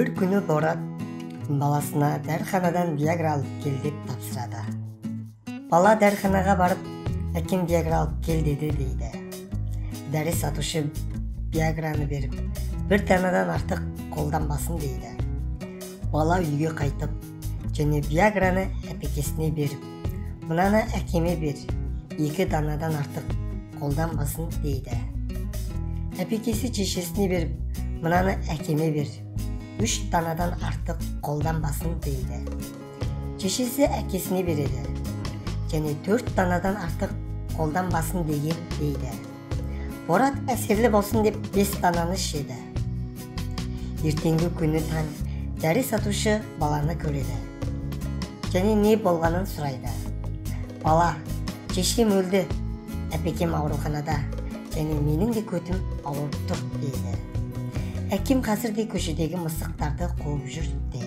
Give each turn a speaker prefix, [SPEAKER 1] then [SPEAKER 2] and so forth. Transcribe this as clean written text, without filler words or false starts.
[SPEAKER 1] Bir күні Борат баласына дәріханадан Виагра алып кел деп тапсырады. Бала дәріханаға барып, әкем Виагра алып кел деді дейді. Дәрі сатушы Виаграны беріп, бір данадан артық қолданбасын дейді. Бала үйге қайтып, және Виаграны әпекесіне беріп, мынаны әкеме бер, 2 данадан артық қолданбасын дейді. Әпекесі шешесіне беріп, мынаны әкеме бер, 3 данадан артық қолданбасын дейді. Шешесі әкесіне береді, және 4 данадан артық қолданбасын деген дейді. Борат әсерлі болсын деп 5 дананы ішеді. Ертеңгі күні таң дәрі сатушы баланы көреді, және не болғанын сұрайды. Бала, шешем өлді, әпекем ауруханада, және менің де көтім ауырып тұр дейді. Әкем қазірде көшедегі мысықтарды қуып жүр дейді.